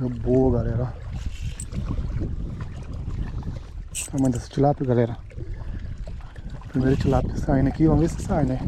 Pega boa, galera, ó. Tamanho dessa tilápia, galera. Primeira tilápia saindo aqui, vamos ver se sai, né?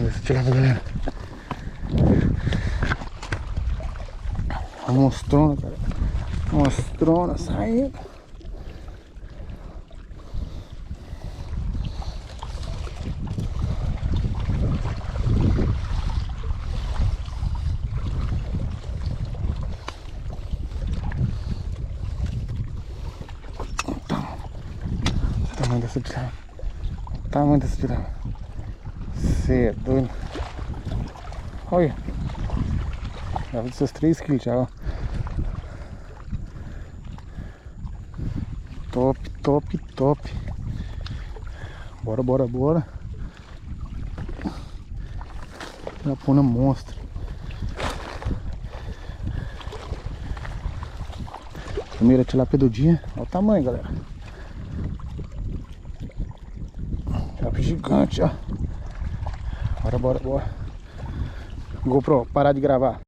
Essa tilápia, galera. Uma monstrona, cara. Uma monstrona saindo. Tamanho dessa tilápia. Tamanho dessa tilápia. Você é doido. Olha. Já vi seus 3 quilos já, ó. Top, top, top. Bora, bora, bora. Japona monstro. Primeira tilápia do dia. Olha o tamanho, galera. Tilápia gigante, ó. Bora, bora, bora. GoPro, parar de gravar.